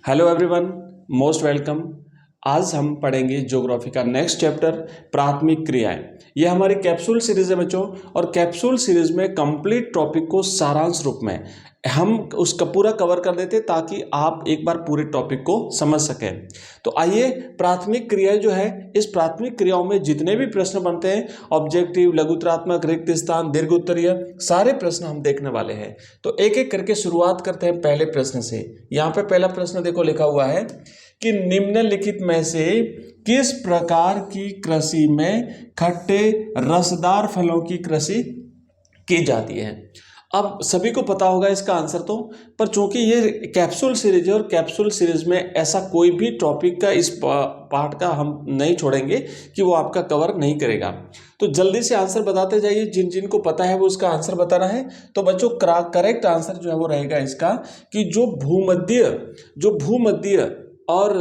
Hello everyone, most welcome. आज हम पढ़ेंगे ज्योग्राफी का नेक्स्ट चैप्टर प्राथमिक क्रियाएं। ये हमारी कैप्सूल सीरीज है बच्चों, और कैप्सूल सीरीज में कंप्लीट टॉपिक को सारांश रूप में हम उसका पूरा कवर कर देते ताकि आप एक बार पूरे टॉपिक को समझ सकें। तो आइए, प्राथमिक क्रियाएं जो है, इस प्राथमिक क्रियाओं में जितने भी प्रश्न बनते हैं, ऑब्जेक्टिव, लघुत्तरात्मक, रिक्त स्थान, दीर्घ उत्तरीय, सारे प्रश्न हम देखने वाले हैं। तो एक एक करके शुरुआत करते हैं पहले प्रश्न से। यहाँ पे पहला प्रश्न देखो लिखा हुआ है कि निम्नलिखित में से किस प्रकार की कृषि में खट्टे रसदार फलों की कृषि की जाती है। अब सभी को पता होगा इसका आंसर तो, पर चूंकि ये कैप्सूल सीरीज है और कैप्सूल सीरीज में ऐसा कोई भी टॉपिक का इस पार्ट का हम नहीं छोड़ेंगे कि वो आपका कवर नहीं करेगा। तो जल्दी से आंसर बताते जाइए, जिन जिन को पता है वो उसका आंसर बताना है। तो बच्चों, करेक्ट आंसर जो है वो रहेगा इसका कि जो भूमध्य और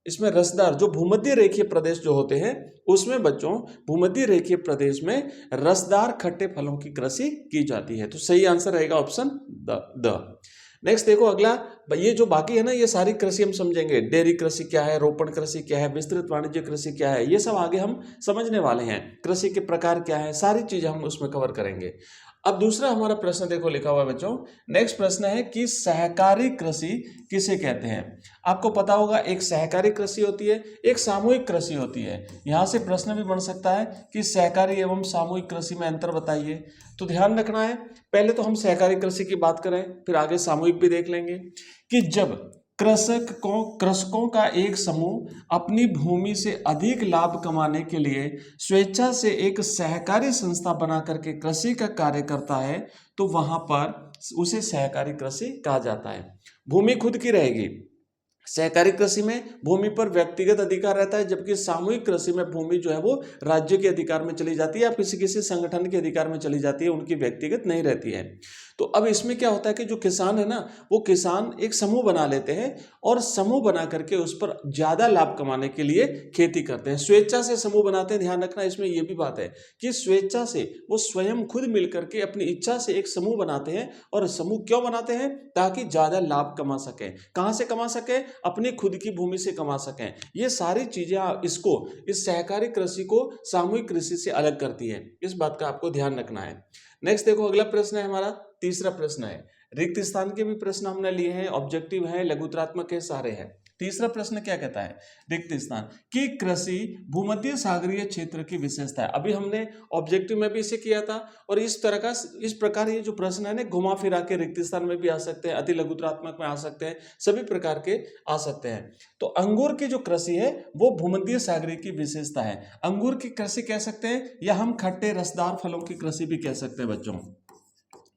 इसमें रसदार, जो भूमध्य रेखीय प्रदेश जो होते हैं उसमें बच्चों, भूमध्य रेखीय प्रदेश में रसदार खट्टे फलों की कृषि की जाती है। तो सही आंसर रहेगा ऑप्शन द। नेक्स्ट देखो अगला, ये जो बाकी है ना, ये सारी कृषि हम समझेंगे। डेयरी कृषि क्या है, रोपण कृषि क्या है, विस्तृत वाणिज्य कृषि क्या है, ये सब आगे हम समझने वाले हैं। कृषि के प्रकार क्या है, सारी चीजें हम उसमें कवर करेंगे। अब दूसरा हमारा प्रश्न देखो लिखा हुआ है बच्चों। नेक्स्ट प्रश्न है कि सहकारी कृषि किसे कहते हैं। आपको पता होगा, एक सहकारी कृषि होती है, एक सामूहिक कृषि होती है। यहां से प्रश्न भी बन सकता है कि सहकारी एवं सामूहिक कृषि में अंतर बताइए। तो ध्यान रखना है, पहले तो हम सहकारी कृषि की बात करें, फिर आगे सामूहिक भी देख लेंगे कि जब कृषकों का एक समूह अपनी भूमि से अधिक लाभ कमाने के लिए स्वेच्छा से एक सहकारी संस्था बना करके कृषि का कार्य करता है, तो वहां पर उसे सहकारी कृषि कहा जाता है। भूमि खुद की रहेगी। सहकारी कृषि में भूमि पर व्यक्तिगत अधिकार रहता है, जबकि सामूहिक कृषि में भूमि जो है वो राज्य के अधिकार में चली जाती है या किसी संगठन के अधिकार में चली जाती है, उनकी व्यक्तिगत नहीं रहती है। तो अब इसमें क्या होता है कि जो किसान है ना, वो किसान एक समूह बना लेते हैं और समूह बना करके उस पर ज्यादा लाभ कमाने के लिए खेती करते हैं। स्वेच्छा से समूह बनाते हैं। ध्यान रखना, इसमें यह भी बात है कि स्वेच्छा से वो स्वयं खुद मिलकर के अपनी इच्छा से एक समूह बनाते हैं। और समूह क्यों बनाते हैं? ताकि ज्यादा लाभ कमा सकें। कहां से कमा सके? अपनी खुद की भूमि से कमा सकें। ये सारी चीजें इस सहकारी कृषि को सामूहिक कृषि से अलग करती है। इस बात का आपको ध्यान रखना है। नेक्स्ट देखो, अगला प्रश्न है हमारा, तीसरा प्रश्न है। रिक्त स्थान के भी प्रश्न हमने लिए हैं, ऑब्जेक्टिव है, लघुत्तरात्मक है, सारे हैं। तीसरा प्रश्न क्या कहता है? रिक्त स्थान की कृषि भूमध्य सागरीय क्षेत्र की विशेषता है। अभी हमने ऑब्जेक्टिव में भी इसे किया था, और इस प्रकार ये जो प्रश्न है ना, घुमा फिरा के रिक्त स्थान में भी आ सकते हैं, अति लघुत्तरात्मक में आ सकते हैं, सभी प्रकार के आ सकते हैं। तो अंगूर की जो कृषि है वो भूमध्य सागरीय की विशेषता है। अंगूर की कृषि कह सकते हैं, या हम खट्टे रसदार फलों की कृषि भी कह सकते हैं बच्चों।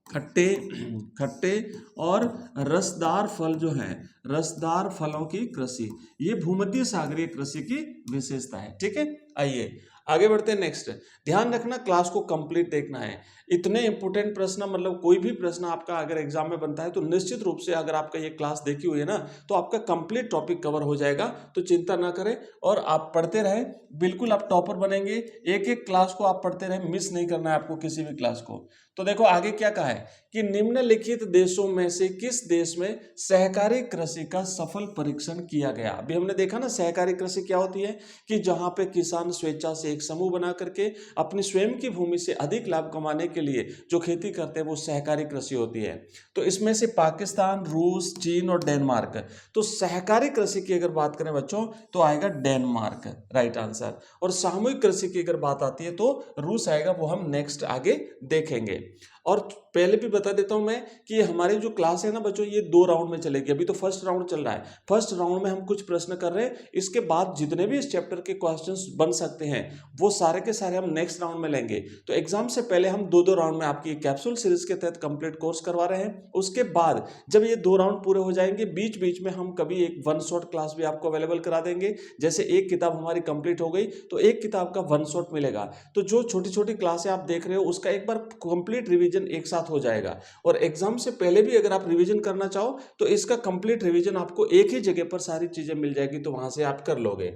खट्टे और रसदार फल जो है, रसदार फलों की कृषि, ये भूमध्य सागरीय कृषि की विशेषता है। ठीक है, आइए आगे बढ़ते हैं। नेक्स्ट, ध्यान रखना, क्लास को कंप्लीट देखना है। इतने इंपोर्टेंट प्रश्न, मतलब कोई भी प्रश्न आपका अगर एग्जाम में बनता है तो निश्चित रूप से अगर आपका ये क्लास देखी हुई है ना, तो आपका कंप्लीट टॉपिक कवर हो जाएगा। तो चिंता ना करें और आप पढ़ते रहें, बिल्कुल आप टॉपर बनेंगे। एक एक क्लास को आप पढ़ते रहें, मिस नहीं करना है आपको किसी भी क्लास को। तो देखो आगे क्या कहा है कि निम्नलिखित देशों में से किस देश में सहकारी कृषि का सफल परीक्षण किया गया। अभी हमने देखा ना, सहकारी कृषि क्या होती है कि जहां पे किसान स्वेच्छा से एक समूह बना करके अपनी स्वयं की भूमि से अधिक लाभ कमाने के लिए जो खेती करते हैं वो सहकारी कृषि होती है। तो इसमें से पाकिस्तान, रूस, चीन और डेनमार्क। तो सहकारी कृषि की अगर बात करें बच्चों तो आएगा डेनमार्क, राइट आंसर। और सामूहिक कृषि की अगर बात आती है तो रूस आएगा, वो हम नेक्स्ट आगे देखेंगे। और पहले भी बता देता हूं मैं कि हमारी जो क्लास है ना बच्चों, ये 2 राउंड में चलेगी। अभी तो फर्स्ट राउंड चल रहा है, फर्स्ट राउंड में हम कुछ प्रश्न कर रहे हैं। इसके बाद जितने भी इस चैप्टर के क्वेश्चंस बन सकते हैं वो सारे के सारे हम नेक्स्ट राउंड में लेंगे। तो एग्जाम से पहले हम 2-2 राउंड में आपकी कैप्सूल सीरीज के तहत कंप्लीट कोर्स करवा रहे हैं। उसके बाद जब ये 2 राउंड पूरे हो जाएंगे, बीच बीच में हम कभी एक वन शॉट क्लास भी आपको अवेलेबल करा देंगे। जैसे एक किताब हमारी कंप्लीट हो गई तो एक किताब का वन शॉट मिलेगा। तो जो छोटी छोटी क्लासें आप देख रहे हो उसका एक बार कंप्लीट रिवीजन एक साथ हो जाएगा। और एग्जाम से पहले भी अगर आप रिवीजन करना चाहो तो इसका कंप्लीट रिवीजन आपको एक ही जगह पर सारी चीजें मिल जाएगी, तो वहां से आप कर लोगे।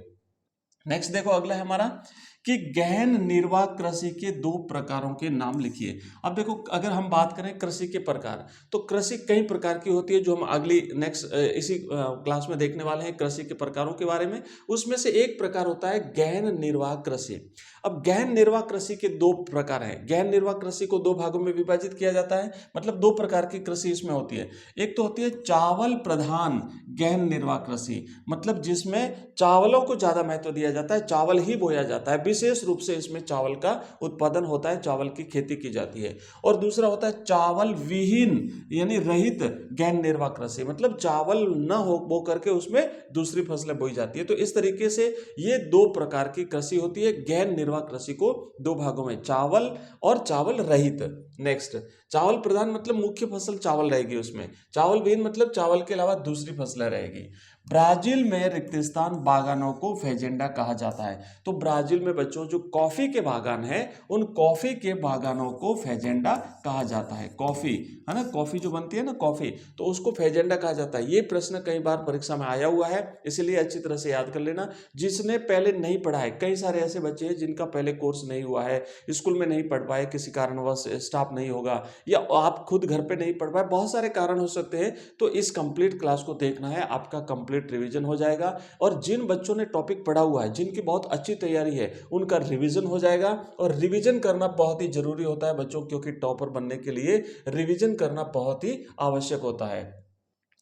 नेक्स्ट देखो, अगला है हमारा कि गहन निर्वाह कृषि के 2 प्रकारों के नाम लिखिए। अब देखो, अगर हम बात करें कृषि के प्रकार, तो कृषि कई प्रकार की होती है, जो हम अगली नेक्स्ट इसी क्लास में देखने वाले हैं कृषि के प्रकारों के बारे में। उसमें से एक प्रकार होता है गहन निर्वाह कृषि। अब गहन निर्वाह कृषि के 2 प्रकार हैं। गहन निर्वाह कृषि को 2 भागों में विभाजित किया जाता है, मतलब 2 प्रकार की कृषि इसमें होती है। एक तो होती है चावल प्रधान गहन निर्वाह कृषि, मतलब जिसमें चावलों को ज्यादा महत्व दिया जाता है, चावल ही बोया जाता है, विशेष रूप से इसमें चावल का उत्पादन होता है, चावल की खेती की जाती है। और दूसरा होता है चावल विहीन यानी रहित गहन निर्वाह कृषि, मतलब चावल न हो बो करके उसमें दूसरी फसलें बोई जाती है। तो इस तरीके से ये 2 प्रकार की कृषि होती है। गहन निर्वाह कृषि को 2 भागों में, चावल और चावल रहित। नेक्स्ट, चावल प्रधान मतलब मुख्य फसल चावल रहेगी उसमें, चावल विहीन मतलब चावल के अलावा दूसरी फसलें रहेगी। ब्राजील में रेगिस्तान बागानों को फेजेंडा कहा जाता है। तो ब्राजील में बच्चों जो कॉफी के बागान है, उन कॉफी के बागानों को फेजेंडा कहा जाता है। कॉफी है ना, कॉफी जो बनती है ना कॉफी, तो उसको फेजेंडा कहा जाता है। ये प्रश्न कई बार परीक्षा में आया हुआ है, इसलिए अच्छी तरह से याद कर लेना। जिसने पहले नहीं पढ़ा है, कई सारे ऐसे बच्चे हैं जिनका पहले कोर्स नहीं हुआ है, स्कूल में नहीं पढ़ पाए, किसी कारणवश स्टाफ नहीं होगा, या आप खुद घर पे नहीं पढ़ पाए, बहुत सारे कारण हो सकते हैं। तो इस कंप्लीट क्लास को देखना है, आपका कंप्लीट रिवीजन हो जाएगा। और जिन बच्चों ने टॉपिक पढ़ा हुआ है, जिनकी बहुत अच्छी तैयारी है, उनका रिवीजन हो जाएगा। और रिवीजन करना बहुत ही जरूरी होता है बच्चों, क्योंकि टॉपर बनने के लिए रिवीजन करना बहुत ही आवश्यक होता है।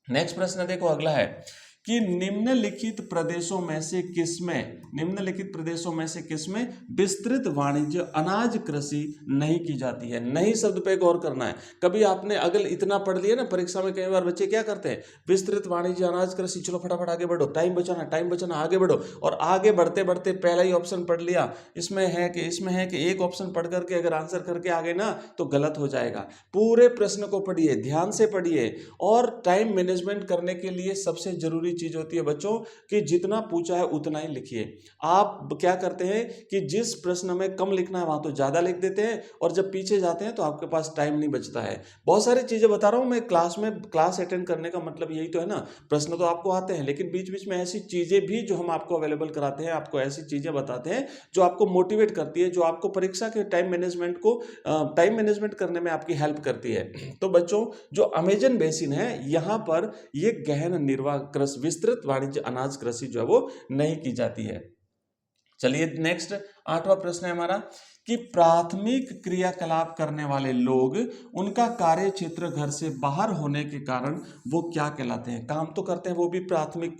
नेक्स्ट प्रश्न देखो, अगला है कि निम्नलिखित प्रदेशों में से किसमें विस्तृत वाणिज्य अनाज कृषि नहीं की जाती है। नहीं शब्द पे गौर करना है। कभी आपने अगर इतना पढ़ लिया ना, परीक्षा में कई बार बच्चे क्या करते हैं, विस्तृत वाणिज्य अनाज कृषि, चलो फटाफट आगे बढ़ो, टाइम बचाना, आगे बढ़ो। और आगे बढ़ते बढ़ते पहला ही ऑप्शन पढ़ लिया, इसमें है कि एक ऑप्शन पढ़ करके अगर आंसर करके आ गए ना, तो गलत हो जाएगा। पूरे प्रश्न को पढ़िए, ध्यान से पढ़िए। और टाइम मैनेजमेंट करने के लिए सबसे जरूरी चीज होती है बच्चों कि जितना पूछा है उतना ही लिखिए। आप क्या करते हैं कि जिस प्रश्न में कम लिखना है वहां तो ज्यादा लिख देते हैं, और जब पीछे जाते हैं तो आपके पास टाइम नहीं बचता है। बहुत सारी चीजें बता रहा हूं मैं, क्लास अटेंड करने का मतलब यही तो है ना। प्रश्न तो आपको आते हैं, लेकिन बीच बीच में ऐसी चीजें भी जो हम आपको अवेलेबल कराते हैं, आपको ऐसी चीजें बताते हैं जो आपको मोटिवेट करती है, जो आपको परीक्षा के टाइम मैनेजमेंट करने में आपकी हेल्प करती है। तो बच्चों, जो अमेजन बेसिन है, यहां पर ये गहन निर्वाह कृषि, विस्तृत वाणिज्य अनाज कृषि जो है वो नहीं की जाती है। चलिए नेक्स्ट 8वां प्रश्न है हमारा कि प्राथमिक क्रियाकलाप करने वाले लोग, उनका कार्य क्षेत्र घर से बाहर होने के कारण वो क्या कहलाते हैं। काम तो करते हैं, वो भी प्राथमिक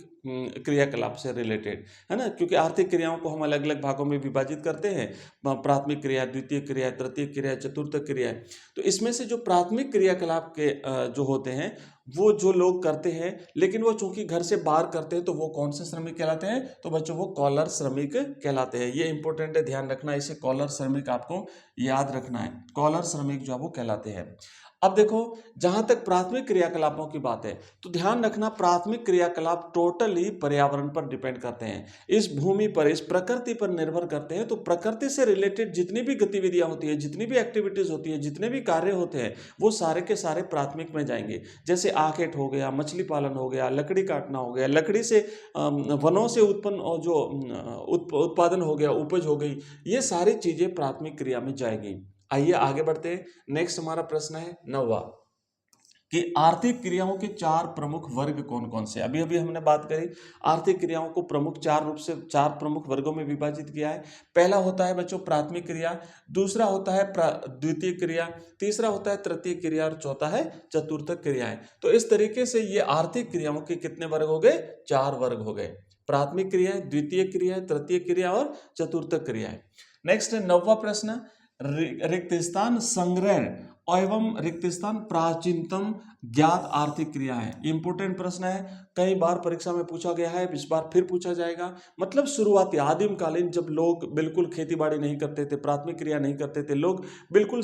क्रियाकलाप से रिलेटेड है ना, क्योंकि आर्थिक क्रियाओं को हम अलग अलग भागों में विभाजित करते हैं, प्राथमिक क्रिया, द्वितीय क्रिया, तृतीय क्रिया, चतुर्थ क्रिया। तो इसमें से जो प्राथमिक क्रियाकलाप के जो होते हैं, वो जो लोग करते हैं, लेकिन वो चूंकि घर से बाहर करते हैं, तो वो कौन से श्रमिक कहलाते हैं, तो बच्चों वो कॉलर श्रमिक कहलाते हैं। ये इंपॉर्टेंट है, ध्यान रखना, इसे कॉलर श्रमिक आपको याद रखना है। कॉलर श्रमिक जो है वो कहलाते हैं। अब देखो, जहां तक प्राथमिक क्रियाकलापों की बात है, तो ध्यान रखना, प्राथमिक क्रियाकलाप टोटली पर्यावरण पर डिपेंड करते हैं, इस भूमि पर, इस प्रकृति पर निर्भर करते हैं। तो प्रकृति से रिलेटेड जितनी भी गतिविधियां होती है, जितनी भी एक्टिविटीज होती है, जितने भी कार्य होते हैं, वो सारे के सारे प्राथमिक में जाएंगे। जैसे आखेट हो गया, मछली पालन हो गया, लकड़ी काटना हो गया, लकड़ी से वनों से उत्पन्न जो उत्पादन हो गया, उपज हो गई, ये सारी चीजें प्राथमिक क्रिया में जाएगी। आइए आगे बढ़ते हैं। नेक्स्ट हमारा प्रश्न है 9वां कि आर्थिक क्रियाओं के 4 प्रमुख वर्ग कौन कौन से। अभी अभी हमने बात करी, आर्थिक क्रियाओं को प्रमुख 4 प्रमुख वर्गों में विभाजित किया है। पहला होता है बच्चों प्राथमिक क्रिया, दूसरा होता है द्वितीय क्रिया, तीसरा होता है तृतीय क्रिया, और चौथा है चतुर्थ क्रियाएं। तो इस तरीके से ये आर्थिक क्रियाओं के कितने वर्ग हो गए, 4 वर्ग हो गए। प्राथमिक क्रिया, द्वितीय क्रिया, तृतीय क्रिया और चतुर्थ क्रियाएं। नेक्स्ट है 9वां प्रश्न, रिक्तस्थान संग्रह एवं रिक्तस्थान प्राचीनतम ज्ञात आर्थिक क्रिया है। इंपोर्टेंट प्रश्न है, कई बार परीक्षा में पूछा गया है, इस बार फिर पूछा जाएगा। मतलब शुरुआती आदिम कालीन जब लोग बिल्कुल खेती बाड़ी नहीं करते थे, प्राथमिक क्रिया नहीं करते थे, लोग बिल्कुल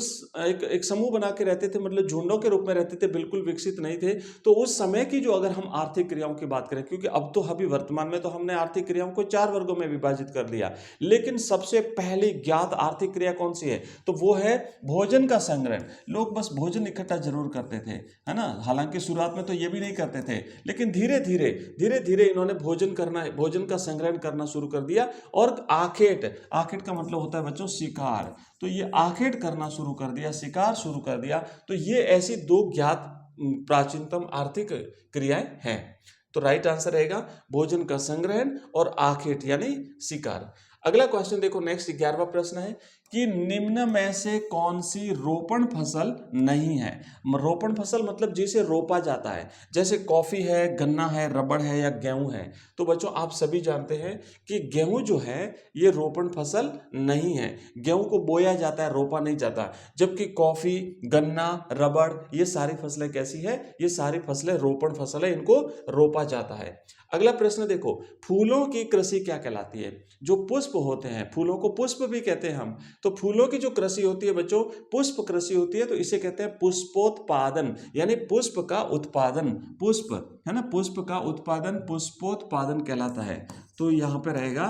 एक समूह बना के रहते थे, मतलब झुंडों के रूप में रहते थे, बिल्कुल विकसित नहीं थे। तो उस समय की जो अगर हम आर्थिक क्रियाओं की बात करें, क्योंकि अब तो अभी वर्तमान में तो हमने आर्थिक क्रियाओं को 4 वर्गों में विभाजित कर दिया, लेकिन सबसे पहली ज्ञात आर्थिक क्रिया कौन सी है, तो वो है भोजन का संग्रहण। लोग बस भोजन इकट्ठा जरूर करते थे, है ना। हालांकि शुरुआत में तो ये भी नहीं करते थे, लेकिन धीरे धीरे इन्होंने भोजन का संग्रहण करना शुरू कर दिया। और आखेट का मतलब होता है बच्चों शिकार, तो ये आखेट करना शुरू कर दिया, शिकार शुरू कर दिया। तो ये ऐसी दो ज्ञात प्राचीनतम आर्थिक क्रियाएं हैं। तो राइट आंसर रहेगा भोजन का संग्रहण और आखेट यानी शिकार। अगला क्वेश्चन देखो, नेक्स्ट 11वां प्रश्न है कि निम्न में से कौन सी रोपण फसल नहीं है। रोपण फसल मतलब जिसे रोपा जाता है, जैसे कॉफी है, गन्ना है, रबड़ है या गेहूं है। तो बच्चों आप सभी जानते हैं कि गेहूं जो है ये रोपण फसल नहीं है, गेहूं को बोया जाता है, रोपा नहीं जाता। जबकि कॉफी, गन्ना, रबड़ ये सारी फसलें कैसी है, ये सारी फसलें रोपण फसल है, इनको रोपा जाता है। अगला प्रश्न देखो, फूलों की कृषि क्या कहलाती है। जो पुष्प होते हैं, फूलों को पुष्प भी कहते हैं हम, तो फूलों की जो कृषि होती है बच्चों पुष्प कृषि होती है, तो इसे कहते हैं पुष्पोत्पादन, यानी पुष्प का उत्पादन। पुष्प है ना, पुष्प का उत्पादन पुष्पोत्पादन कहलाता है। तो यहां पे रहेगा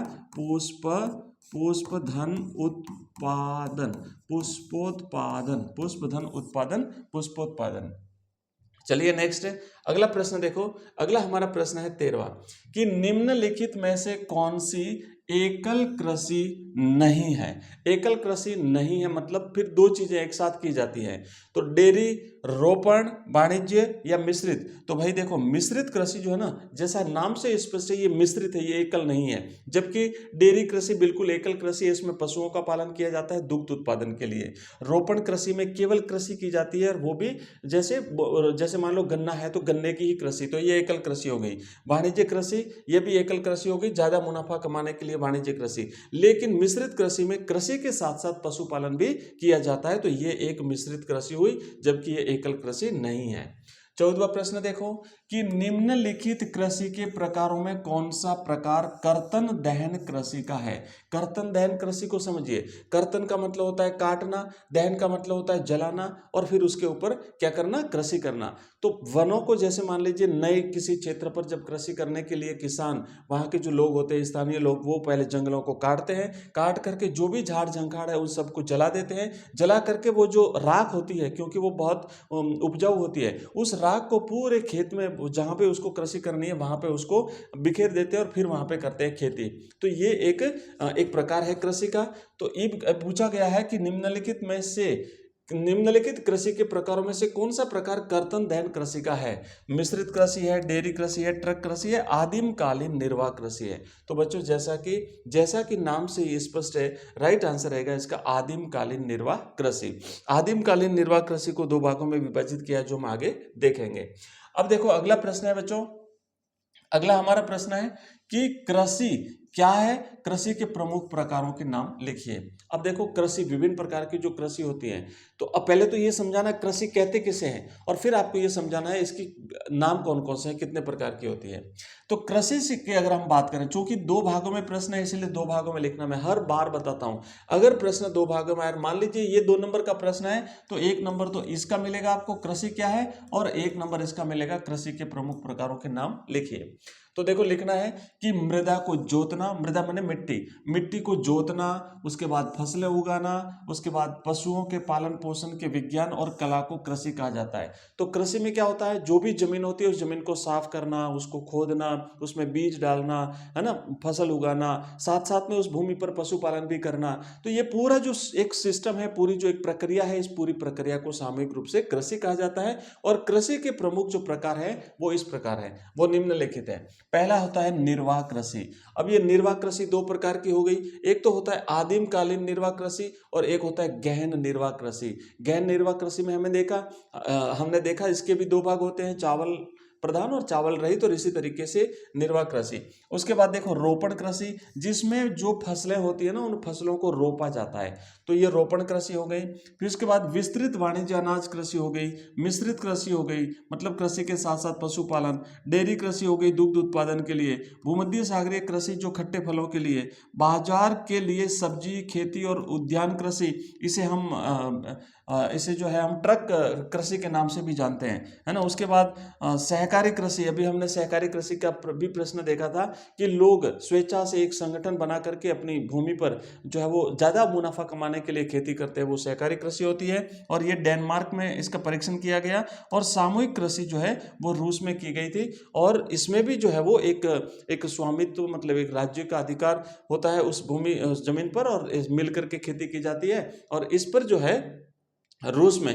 पुष्पधन उत्पादन, पुष्पोत्पादन। चलिए नेक्स्ट अगला प्रश्न देखो, अगला हमारा प्रश्न है 13वां कि निम्नलिखित में से कौन सी एकल कृषि नहीं है। एकल कृषि नहीं है मतलब फिर दो चीजें एक साथ की जाती हैं, तो डेयरी, रोपण, वाणिज्य या मिश्रित। तो भाई देखो मिश्रित कृषि जो है ना, जैसा नाम से स्पष्ट है ये मिश्रित है, ये एकल नहीं है। जबकि डेयरी कृषि बिल्कुल एकल कृषि है, इसमें पशुओं का पालन किया जाता है दुग्ध उत्पादन के लिए। रोपण कृषि में केवल कृषि की जाती है, और वो भी जैसे मान लो गन्ना है तो गन्ने की ही कृषि, तो ये एकल कृषि हो गई। वाणिज्य कृषि ये भी एकल कृषि हो गई, ज्यादा मुनाफा कमाने के लिए वाणिज्य कृषि। लेकिन मिश्रित कृषि में कृषि के साथ साथ पशुपालन भी किया जाता है, तो ये एक मिश्रित कृषि हुई, जबकि ये एकल कृषि नहीं है। 14वां प्रश्न देखो कि निम्नलिखित कृषि के प्रकारों में कौन सा प्रकार कर्तन दहन कृषि का है। कर्तन दहन कृषि को समझिए, कर्तन का मतलब होता है काटना, दहन का मतलब होता है जलाना, और फिर उसके ऊपर क्या करना, कृषि करना। तो वनों को जैसे मान लीजिए नए किसी क्षेत्र पर जब कृषि करने के लिए किसान, वहां के जो लोग होते हैं स्थानीय लोग, वो पहले जंगलों को काटते हैं, काट करके जो भी झाड़ झंखाड़ है उन सबको जला देते हैं। जला करके वो जो राख होती है, क्योंकि वो बहुत उपजाऊ होती है, उस राख को पूरे खेत में जहां पे उसको कृषि करनी है वहां पे उसको बिखेर देते हैं और फिर वहां पे करते हैं खेती। तो ये एक प्रकार है कृषि का। तो पूछा गया है कि निम्नलिखित कृषि के प्रकारों में से कौन सा प्रकार कर्तन दहन कृषि का है। मिश्रित कृषि है, डेयरी कृषि है, ट्रक कृषि है, आदिम कालीन निर्वाह कृषि है। तो बच्चों जैसा कि नाम से ही स्पष्ट है, राइट आंसर रहेगा इसका आदिम कालीन निर्वाह कृषि। आदिम कालीन निर्वाह कृषि को दो भागों में विभाजित किया, जो हम आगे देखेंगे। अब देखो अगला प्रश्न है बच्चों, अगला हमारा प्रश्न है कि कृषि क्या है, कृषि के प्रमुख प्रकारों के नाम लिखिए। अब देखो कृषि, विभिन्न प्रकार की जो कृषि होती है, तो अब पहले तो ये समझाना कृषि कहते किसे हैं, और फिर आपको ये समझाना है इसकी नाम कौन कौन से हैं, कितने प्रकार की होती है। तो कृषि की अगर हम बात करें, चूंकि दो भागों में प्रश्न है इसलिए दो भागों में लिखना, मैं हर बार बताता हूं। अगर प्रश्न दो भागों में आए, मान लीजिए ये 2 नंबर का प्रश्न है, तो 1 नंबर तो इसका मिलेगा आपको कृषि क्या है, और 1 नंबर इसका मिलेगा कृषि के प्रमुख प्रकारों के नाम लिखिए। तो देखो लिखना है कि मृदा को जोतना, मृदा माने मिट्टी को जोतना, उसके बाद फसलें उगाना, उसके बाद पशुओं के पालन पोषण के विज्ञान और कला को कृषि कहा जाता है। तो कृषि में क्या होता है, जो भी जमीन होती है उस जमीन को साफ करना, उसको खोदना, उसमें बीज डालना, है ना, फसल उगाना, साथ साथ में उस भूमि पर पशुपालन भी करना। तो ये पूरा जो एक सिस्टम है, पूरी जो एक प्रक्रिया है, इस पूरी प्रक्रिया को सामूहिक रूप से कृषि कहा जाता है। और कृषि के प्रमुख जो प्रकार है वो इस प्रकार है, वो निम्नलिखित है। पहला होता है निर्वाह कृषि। अब ये निर्वाह कृषि 2 प्रकार की हो गई, एक तो होता है आदिम कालीन निर्वाह कृषि और एक होता है गहन निर्वाह कृषि। गहन निर्वाह कृषि में हमने देखा इसके भी 2 भाग होते हैं, चावल प्रधान और चावल रहित, और इसी तरीके से निर्वाह कृषि। उसके बाद देखो रोपण कृषि, जिसमें जो फसलें होती है ना उन फसलों को रोपा जाता है, तो ये रोपण कृषि हो गई। फिर उसके बाद विस्तृत वाणिज्य अनाज कृषि हो गई, मिश्रित कृषि हो गई, मतलब कृषि के साथ साथ पशुपालन, डेयरी कृषि हो गई दुग्ध उत्पादन के लिए, भूमध्य सागरीय कृषि जो खट्टे फलों के लिए, बाजार के लिए सब्जी खेती और उद्यान कृषि, इसे हम इसे जो है हम ट्रक कृषि के नाम से भी जानते हैं, है ना। उसके बाद सहकारी कृषि, अभी हमने सहकारी कृषि का भी प्रश्न देखा था कि लोग स्वेच्छा से एक संगठन बना करके अपनी भूमि पर जो है वो ज़्यादा मुनाफा कमाने के लिए खेती करते हैं, वो सहकारी कृषि होती है। और ये डेनमार्क में इसका परीक्षण किया गया। और सामूहिक कृषि जो है वो रूस में की गई थी, और इसमें भी जो है वो एक स्वामित्व, मतलब एक राज्य का अधिकार होता है उस भूमि, उस जमीन पर, और मिल करके खेती की जाती है। और इस पर जो है रूस में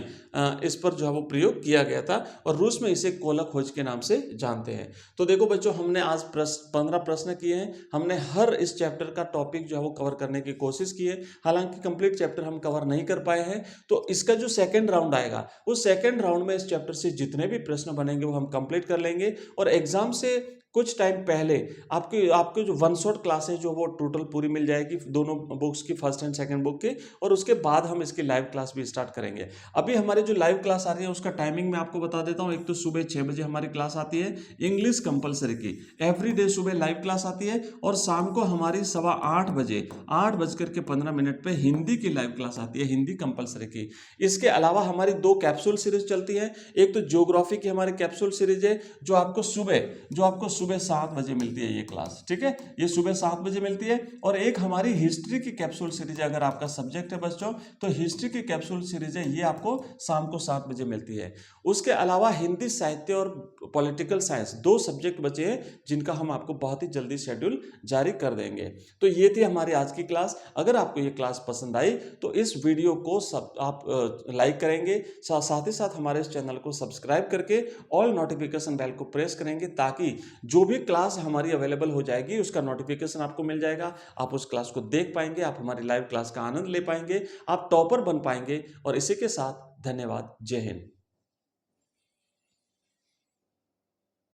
इस पर जो है वो प्रयोग किया गया था, और रूस में इसे कोला खोज के नाम से जानते हैं। तो देखो बच्चों, हमने आज 15 प्रश्न किए हैं। हमने हर इस चैप्टर का टॉपिक जो है वो कवर करने की कोशिश की है। हालांकि कंप्लीट चैप्टर हम कवर नहीं कर पाए हैं, तो इसका जो सेकंड राउंड आएगा, उस सेकंड राउंड में इस चैप्टर से जितने भी प्रश्न बनेंगे वो हम कंप्लीट कर लेंगे। और एग्जाम से कुछ टाइम पहले आपके जो वन शॉट क्लास है जो वो टोटल पूरी मिल जाएगी, दोनों बुक्स की, फर्स्ट एंड सेकंड बुक की। और उसके बाद हम इसकी लाइव क्लास भी स्टार्ट करेंगे। अभी हमारे जो लाइव क्लास आ रही है उसका टाइमिंग मैं आपको बता देता हूँ। एक तो सुबह 6 बजे हमारी क्लास आती है इंग्लिश कंपलसरी की, एवरीडे सुबह लाइव क्लास आती है। और शाम को हमारी 7:15 बजे 8:15 पे हिंदी की लाइव क्लास आती है, हिंदी कंपलसरी की। इसके अलावा हमारी 2 कैप्सूल सीरीज चलती है। एक तो ज्योग्राफी की हमारी कैप्सूल सीरीज है जो आपको सुबह 7 बजे मिलती है ये क्लास, ठीक है, ये सुबह 7 बजे मिलती है। और एक हमारी हिस्ट्री की कैप्सूल सीरीज है, अगर आपका सब्जेक्ट है बच्चों तो हिस्ट्री की कैप्सूल सीरीज है, ये आपको शाम को 7 बजे मिलती है। उसके अलावा हिंदी साहित्य और पॉलिटिकल साइंस 2 सब्जेक्ट बचे हैं जिनका हम आपको बहुत ही जल्दी शेड्यूल जारी कर देंगे। तो ये थी हमारी आज की क्लास। अगर आपको ये क्लास पसंद आई तो इस वीडियो को आप लाइक करेंगे, साथ ही साथ हमारे इस चैनल को सब्सक्राइब करके ऑल नोटिफिकेशन बेल को प्रेस करेंगे, ताकि जो भी क्लास हमारी अवेलेबल हो जाएगी उसका नोटिफिकेशन आपको मिल जाएगा। आप उस क्लास को देख पाएंगे, आप हमारी लाइव क्लास का आनंद ले पाएंगे, आप टॉपर बन पाएंगे। और इसी के साथ धन्यवाद। जय हिंद।